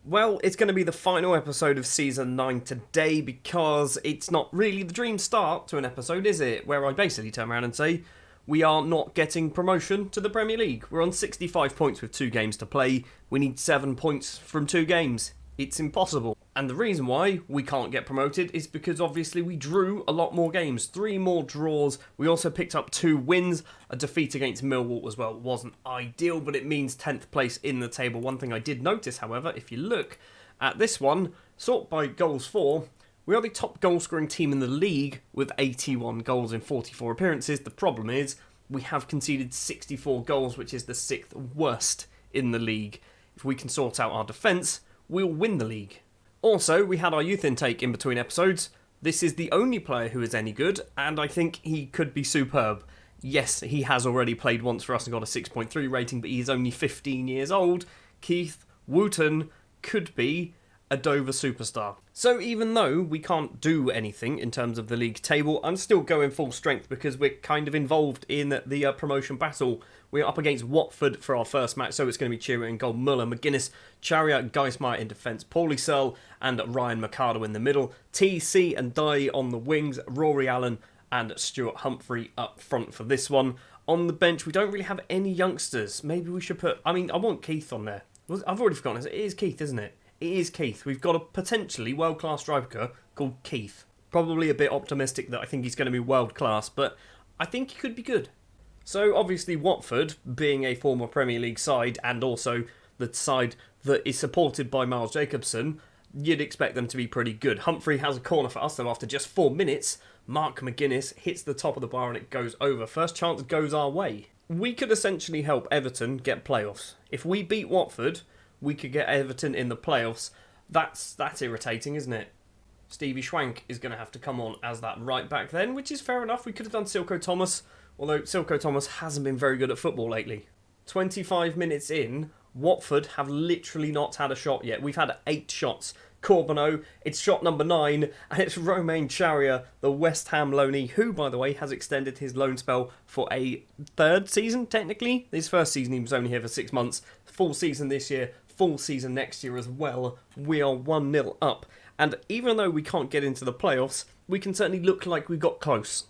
Well, it's going to be the final episode of Season 9 today because it's not really the dream start to an episode, is it? Where I basically turn around and say, we are not getting promotion to the Premier League. We're on 65 points with 2 games to play. We need 7 points from 2 games. It's impossible. And the reason why we can't get promoted is because obviously we drew a lot more games. 3 more draws. We also picked up 2 wins. A defeat against Millwall as well wasn't ideal, but it means 10th place in the table. One thing I did notice, however, if you look at this one, sort by goals for, we are the top goal-scoring team in the league with 81 goals in 44 appearances. The problem is we have conceded 64 goals, which is the 6th worst in the league. If we can sort out our defence, we'll win the league. Also, we had our youth intake in between episodes. This is the only player who is any good, and I think he could be superb. Yes, he has already played once for us and got a 6.3 rating, but he's only 15 years old. Keith Wooten could be a Dover superstar. So even though we can't do anything in terms of the league table, I'm still going full strength because we're kind of involved in the promotion battle. We're up against Watford for our first match, so it's going to be Chira in goal, Muller, McGuinness, Chariot, Geismar in defence, Paulie Searle and Ryan Mercado in the middle, TC and Dye on the wings, Rory Allen and Stuart Humphrey up front for this one. On the bench, we don't really have any youngsters. Maybe we should put... I want Keith on there. I've already forgotten. It is Keith, isn't it? It is Keith. We've got a potentially world-class striker called Keith. Probably a bit optimistic that I think he's going to be world-class, but I think he could be good. So obviously Watford, being a former Premier League side and also the side that is supported by Miles Jacobson, you'd expect them to be pretty good. Humphrey has a corner for us, though after just 4 minutes, Mark McGuinness hits the top of the bar and it goes over. First chance goes our way. We could essentially help Everton get playoffs. If we beat Watford, we could get Everton in the playoffs. That's irritating, isn't it? Stevie Schwank is going to have to come on as that right back then, which is fair enough. We could have done Silko Thomas, although Silko Thomas hasn't been very good at football lately. 25 minutes in, Watford have literally not had a shot yet. We've had 8 shots. Corbeau, it's shot number 9, and it's Romain Charrier, the West Ham loanee, who, by the way, has extended his loan spell for a 3rd season, technically. His first season, he was only here for 6 months. Full season this year, full season next year as well. We are 1-0 up, and even though we can't get into the playoffs, we can certainly look like we got close.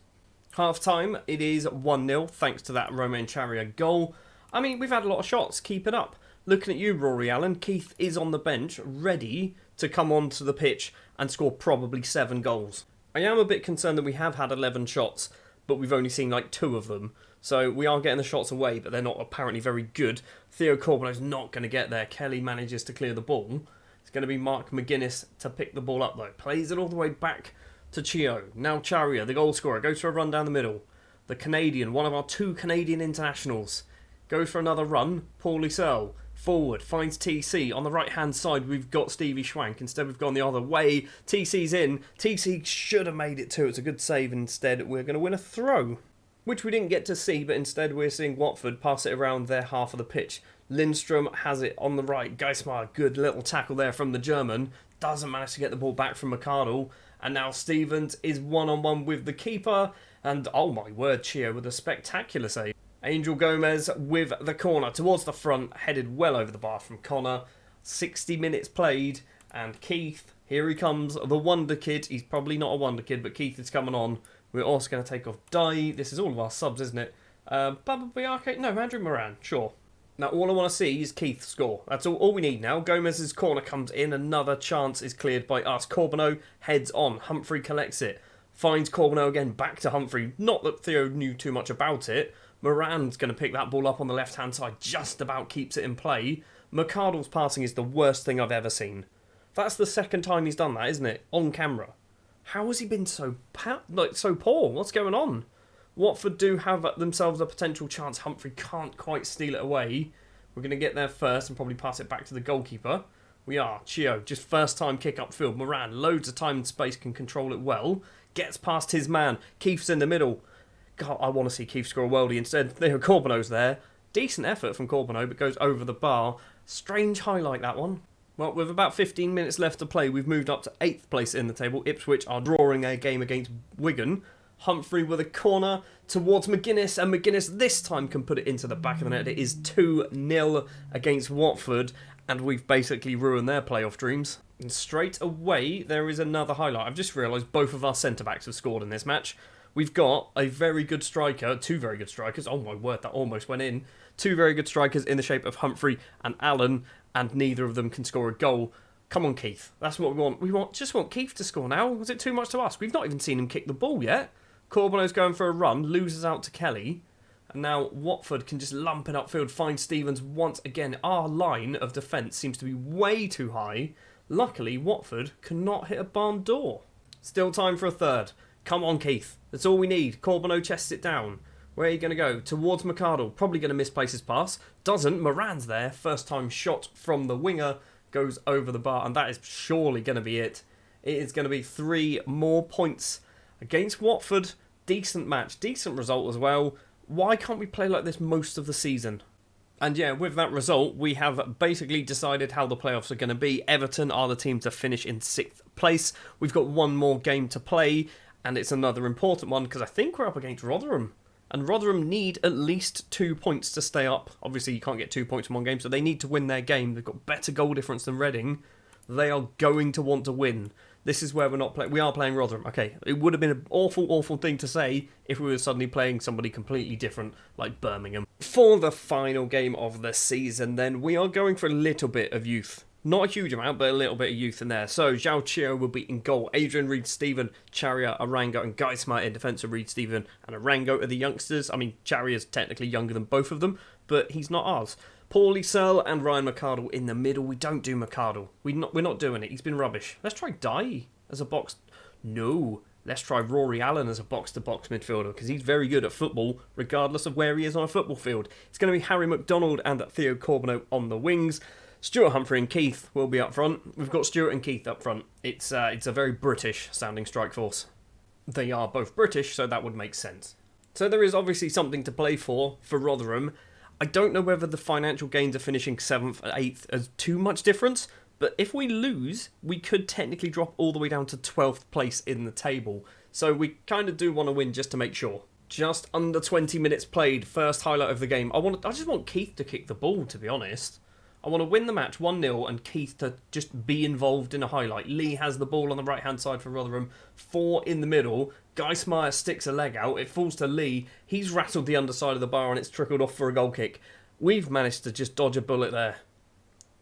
Half time, it is 1-0, thanks to that Romain Charrier goal. I mean, we've had a lot of shots, keep it up. Looking at you, Rory Allen, Keith is on the bench, ready to come onto the pitch and score probably 7 goals. I am a bit concerned that we have had 11 shots, but we've only seen like 2 of them. So we are getting the shots away, but they're not apparently very good. Theo Corbeau's not going to get there. Kelly manages to clear the ball. It's going to be Mark McGuinness to pick the ball up though. Plays it all the way back to Chio. Now Charrier, the goal scorer, goes for a run down the middle. The Canadian, one of our 2 Canadian internationals, goes for another run. Paulie Searle, forward, finds TC. On the right-hand side, we've got Stevie Schwank. Instead, we've gone the other way. TC's in. TC should have made it too. It's a good save. Instead, we're going to win a throw, which we didn't get to see, but instead we're seeing Watford pass it around their half of the pitch. Lindstrom has it on the right. Geismar, good little tackle there from the German. Doesn't manage to get the ball back from Mercado. And now Stevens is one-on-one with the keeper. And, oh my word, Chio with a spectacular save. Angel Gomez with the corner towards the front, headed well over the bar from Connor. 60 minutes played, and Keith, here he comes, the Wonder Kid. He's probably not a Wonder Kid, but Keith is coming on. We're also going to take off Dye. This is all of our subs, isn't it? Baba Biake? No, Andrew Moran, sure. Now, all I want to see is Keith score. That's all we need now. Gomez's corner comes in. Another chance is cleared by us. Corbeau heads on. Humphrey collects it. Finds Corbeau again. Back to Humphrey. Not that Theo knew too much about it. Moran's going to pick that ball up on the left-hand side. Just about keeps it in play. Mercado's passing is the worst thing I've ever seen. That's the 2nd time he's done that, isn't it? On camera. How has he been so poor? What's going on? Watford do have themselves a potential chance. Humphrey can't quite steal it away. We're going to get there first and probably pass it back to the goalkeeper. We are. Chio, just first time kick upfield. Moran, loads of time and space, can control it well. Gets past his man. Keith's in the middle. God, I want to see Keith score a worldie. Instead, Theo Corbeau's there. Decent effort from Corbeau, but goes over the bar. Strange highlight, that one. Well, with about 15 minutes left to play, we've moved up to 8th place in the table. Ipswich are drawing a game against Wigan. Humphrey with a corner towards McGuinness, and McGuinness this time can put it into the back of the net. It is 2-0 against Watford, And we've basically ruined their playoff dreams. And straight away, there is another highlight. I've just realised both of our centre-backs have scored in this match. We've got a very good striker, two very good strikers. Oh my word, that almost went in. Two very good strikers in the shape of Humphrey and Allen, and neither of them can score a goal. Come on, Keith. That's what we want. We just want Keith to score now. Was it too much to ask? We've not even seen him kick the ball yet. Corbinow's going for a run, loses out to Kelly. And now Watford can just lump it upfield, find Stevens once again. Our line of defence seems to be way too high. Luckily, Watford cannot hit a barn door. Still time for a third. Come on, Keith. That's all we need. Corbinow chests it down. Where are you going to go? Towards McArdle. Probably going to misplace his pass. Doesn't. Moran's there. First time shot from the winger. Goes over the bar. And that is surely going to be it. It is going to be 3 more points against Watford. Decent match. Decent result as well. Why can't we play like this most of the season? And yeah, with that result, we have basically decided how the playoffs are going to be. Everton are the team to finish in 6th place. We've got one more game to play, and it's another important one because I think we're up against Rotherham. And Rotherham need at least 2 points to stay up. Obviously, you can't get 2 points in one game, so they need to win their game. They've got better goal difference than Reading. They are going to want to win. This is where we're not playing. We are playing Rotherham. Okay, it would have been an awful, awful thing to say if we were suddenly playing somebody completely different, like Birmingham. For the final game of the season, then, we are going for a little bit of youth. Not a huge amount, but a little bit of youth in there. So, Zhao Chio will be in goal. Adrian, Reed-Stephen, Charia, Arango, and Geismar in defence of Reed-Stephen and Arango are the youngsters. I mean, Charia's technically younger than both of them, but he's not ours. Paulie Searle and Ryan McArdle in the middle. We don't do McArdle. We're not doing it. He's been rubbish. Let's try Dye as a box. No. Let's try Rory Allen as a box-to-box midfielder because he's very good at football regardless of where he is on a football field. It's going to be Harry McDonald and Theo Corbineau on the wings. Stuart Humphrey and Keith will be up front. We've got Stuart and Keith up front. It's a very British-sounding strike force. They are both British, so that would make sense. So there is obviously something to play for Rotherham. I don't know whether the financial gains of finishing 7th and 8th is too much difference, but if we lose, we could technically drop all the way down to 12th place in the table. So we kind of do want to win just to make sure. Just under 20 minutes played, first highlight of the game. I just want Keith to kick the ball, to be honest. I want to win the match 1-0 and Keith to just be involved in a highlight. Lee has the ball on the right-hand side for Rotherham. 4 in the middle. Geismar sticks a leg out. It falls to Lee. He's rattled the underside of the bar and it's trickled off for a goal kick. We've managed to just dodge a bullet there.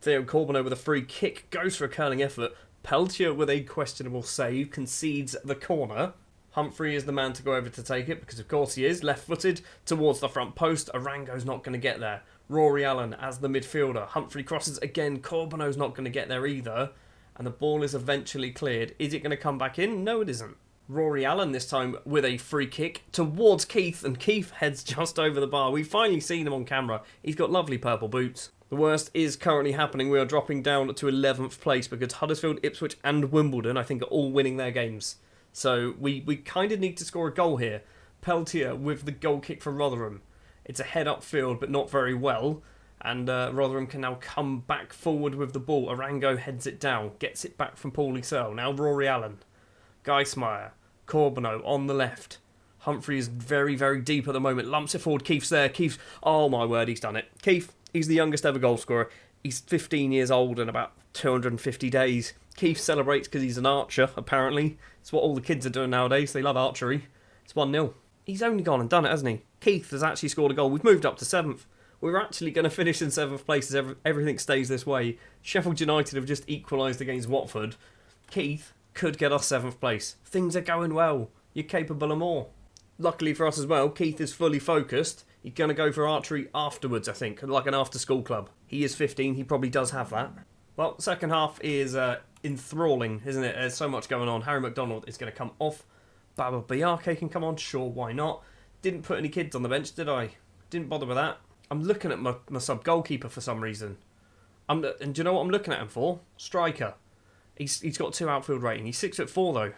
Theo Corbineau with a free kick. Goes for a curling effort. Peltier with a questionable save. Concedes the corner. Humphrey is the man to go over to take it because of course he is. Left-footed towards the front post. Arango's not going to get there. Rory Allen as the midfielder. Humphrey crosses again. Corbinow's not going to get there either. And the ball is eventually cleared. Is it going to come back in? No, it isn't. Rory Allen this time with a free kick towards Keith. And Keith heads just over the bar. We've finally seen him on camera. He's got lovely purple boots. The worst is currently happening. We are dropping down to 11th place because Huddersfield, Ipswich and Wimbledon, I think, are all winning their games. So we kind of need to score a goal here. Peltier with the goal kick for Rotherham. It's a head upfield, but not very well. And Rotherham can now come back forward with the ball. Arango heads it down, gets it back from Paulie Searle. Now Rory Allen. Geismar. Corbineau on the left. Humphrey is very, very deep at the moment. Lumps it forward. Keith's there. Keith. Oh my word, he's done it. Keith, he's the youngest ever goal scorer. He's 15 years old and about 250 days. Keith celebrates because he's an archer, apparently. It's what all the kids are doing nowadays. They love archery. It's 1-0. He's only gone and done it, hasn't he? Keith has actually scored a goal. We've moved up to 7th. We're actually going to finish in 7th place as everything stays this way. Sheffield United have just equalised against Watford. Keith could get us 7th place. Things are going well. You're capable of more. Luckily for us as well, Keith is fully focused. He's going to go for archery afterwards, I think, like an after-school club. He is 15. He probably does have that. Well, second half is enthralling, isn't it? There's so much going on. Harry McDonald is going to come off. Baba Biake can come on. Sure, why not? Didn't put any kids on the bench, did I? Didn't bother with that. I'm looking at my sub-goalkeeper for some reason. And do you know what I'm looking at him for? Striker. He's got 2 outfield rating. He's 6'4" though.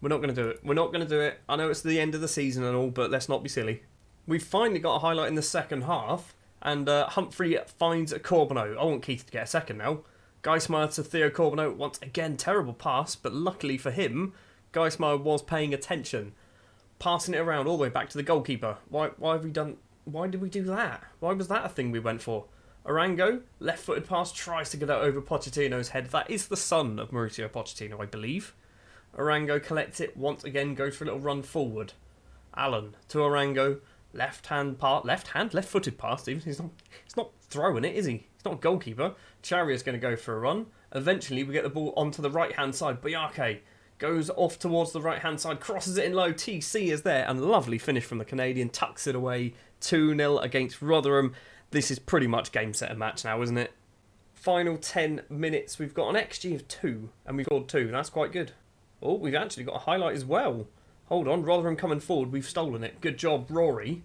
We're not going to do it. We're not going to do it. I know it's the end of the season and all, but let's not be silly. We've finally got a highlight in the second half, and Humphrey finds Corbineau. I want Keith to get a second now. Geismar to Theo Corbineau. Once again, terrible pass, but luckily for him, Geismar was paying attention. Passing it around all the way back to the goalkeeper. Why did we do that? Why was that a thing we went for? Arango, left-footed pass, tries to get it over Pochettino's head. That is the son of Mauricio Pochettino, I believe. Arango collects it once again, goes for a little run forward. Allen to Arango, left-footed pass. Even he's not throwing it, is he? He's not a goalkeeper. Charia's going to go for a run. Eventually, we get the ball onto the right-hand side. Bayake goes off towards the right-hand side, crosses it in low. TC is there, and lovely finish from the Canadian. Tucks it away. 2-0 against Rotherham. This is pretty much game, set, and match now, isn't it? Final 10 minutes. We've got an XG of 2, and we've scored 2. That's quite good. Oh, we've actually got a highlight as well. Hold on, Rotherham coming forward. We've stolen it. Good job, Rory.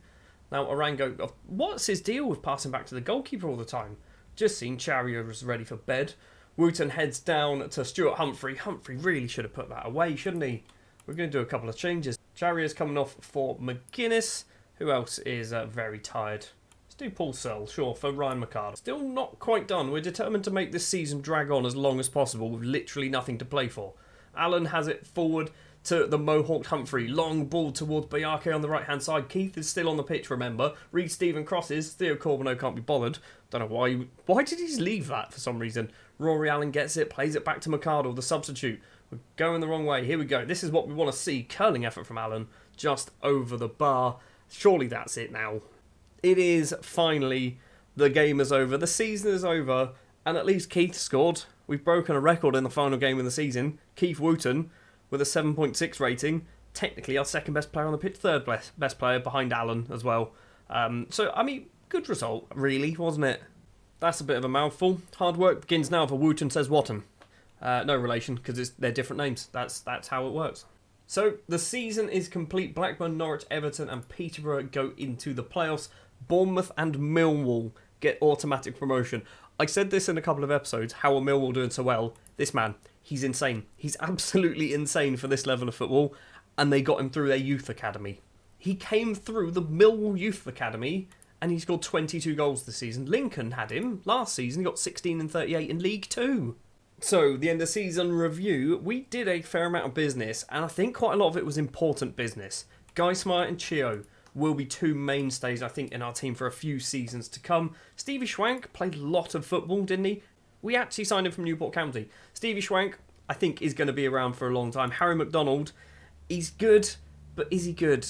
Now, Arango, what's his deal with passing back to the goalkeeper all the time? Just seen Charia was ready for bed. Wooten heads down to Stuart Humphrey. Humphrey really should have put that away, shouldn't he? We're going to do a couple of changes. Charia's coming off for McGuinness. Who else is very tired? Let's do Paul Searle, sure, for Ryan McCarthy. Still not quite done. We're determined to make this season drag on as long as possible with literally nothing to play for. Allen has it forward to the Mohawked Humphrey. Long ball towards Bayake on the right-hand side. Keith is still on the pitch, remember. Reed Stephen crosses. Theo Corbeau can't be bothered. Don't know why. Why did he just leave that for some reason? Rory Allen gets it, plays it back to McArdle, the substitute. We're going the wrong way. Here we go. This is what we want to see. Curling effort from Allen. Just over the bar. Surely that's it now. It is finally. The game is over. The season is over. And at least Keith scored. We've broken a record in the final game of the season. Keith Wooten with a 7.6 rating. Technically our second best player on the pitch. Third best player behind Allen as well. So, I mean, good result, really, wasn't it? That's a bit of a mouthful. Hard work begins now for Wooten, says Watton. No relation, because they're different names. That's how it works. So, the season is complete. Blackburn, Norwich, Everton and Peterborough go into the playoffs. Bournemouth and Millwall get automatic promotion. I said this in a couple of episodes, how are Millwall doing so well? This man, he's insane. He's absolutely insane for this level of football, and they got him through their youth academy. He came through the Millwall Youth Academy, and he scored 22 goals this season. Lincoln had him last season. He got 16 and 38 in League 2. So, the end of season review, we did a fair amount of business, and I think quite a lot of it was important business. Guy Smart and Chio will be two mainstays, I think, in our team for a few seasons to come. Stevie Schwank played a lot of football, didn't he? We actually signed him from Newport County. Stevie Schwank, I think, is going to be around for a long time. Harry McDonald, he's good, but is he good?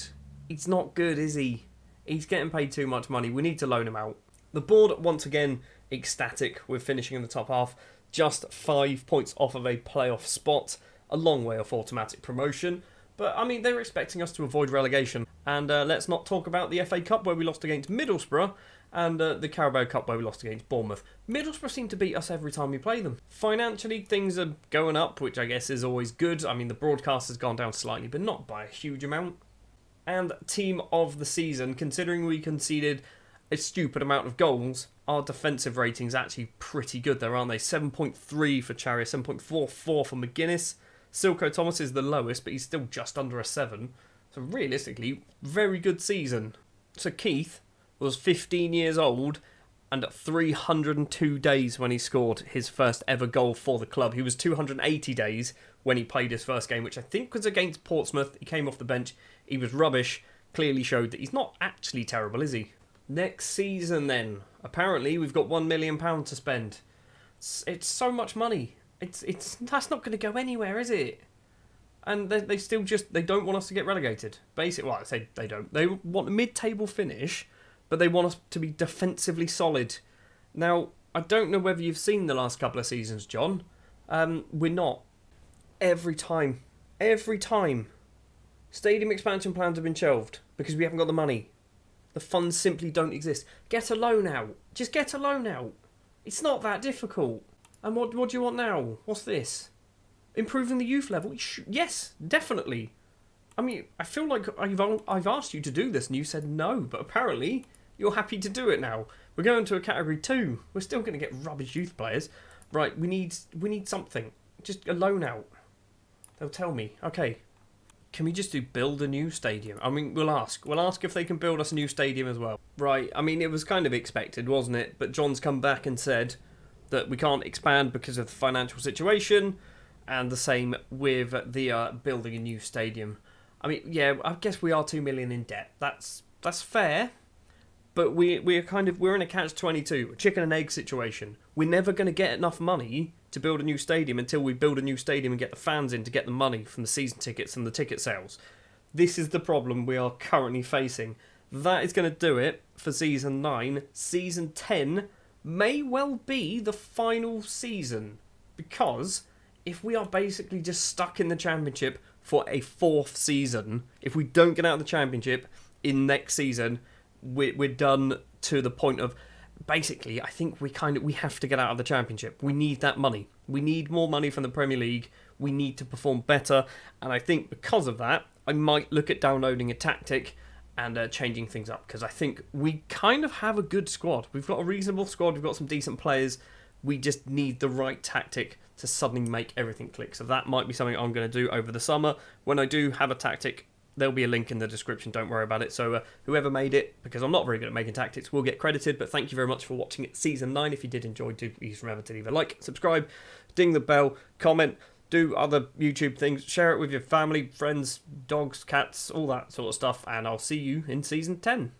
He's not good, is he? He's getting paid too much money. We need to loan him out. The board, once again, ecstatic with finishing in the top half. Just 5 points off of a playoff spot. A long way off automatic promotion. But, I mean, they were expecting us to avoid relegation. And let's not talk about the FA Cup where we lost against Middlesbrough and the Carabao Cup where we lost against Bournemouth. Middlesbrough seem to beat us every time we play them. Financially, things are going up, which I guess is always good. I mean, the broadcast has gone down slightly, but not by a huge amount. And team of the season, considering we conceded a stupid amount of goals, our defensive rating's actually pretty good there, aren't they? 7.3 for Charia, 7.44 for McGuinness. Silko Thomas is the lowest, but he's still just under a 7. So realistically, very good season. So Keith was 15 years old and 302 days when he scored his first ever goal for the club. He was 280 days when he played his first game, which I think was against Portsmouth. He came off the bench. He was rubbish. Clearly showed that he's not actually terrible, is he? Next season then. Apparently we've got £1 million to spend. It's so much money. That's not going to go anywhere, is it? And they still they don't want us to get relegated. Basically, well, I say they don't. They want a mid-table finish, but they want us to be defensively solid. Now, I don't know whether you've seen the last couple of seasons, John. We're not. Every time. Stadium expansion plans have been shelved because we haven't got the money. The funds simply don't exist. Get a loan out. Just get a loan out. It's not that difficult. And what do you want now? What's this? Improving the youth level? Yes, definitely. I mean, I feel like I've asked you to do this and you said no, but apparently you're happy to do it now. We're going to a category 2. We're still going to get rubbish youth players. Right, we need something. Just a loan out. They'll tell me. Okay. Can we just build a new stadium? I mean, we'll ask. We'll ask if they can build us a new stadium as well. Right, I mean, it was kind of expected, wasn't it? But John's come back and said that we can't expand because of the financial situation, and the same with the building a new stadium. I mean, yeah, I guess we are 2 million in debt. That's fair, But we're in a catch-22, a chicken and egg situation. We're never going to get enough money to build a new stadium until we build a new stadium and get the fans in to get the money from the season tickets and the ticket sales. This is the problem we are currently facing. That is going to do it for Season 9. Season 10 may well be the final season, because if we are basically just stuck in the Championship for a 4th season, if we don't get out of the Championship in next season, we're done to the point of, basically, I think we have to get out of the Championship. We need that money. We need more money from the Premier League. We need to perform better, and I think because of that, I might look at downloading a tactic and changing things up, because I think we kind of have a good squad. We've got a reasonable squad. We've got some decent players. We just need the right tactic to suddenly make everything click. So that might be something I'm going to do over the summer. When I do have a tactic, there'll be a link in the description, don't worry about it. So whoever made it, because I'm not very good at making tactics, will get credited. But thank you very much for watching it, Season 9. If you did enjoy, do please remember to leave a like, subscribe, ding the bell, comment, do other YouTube things, share it with your family, friends, dogs, cats, all that sort of stuff. And I'll see you in Season 10.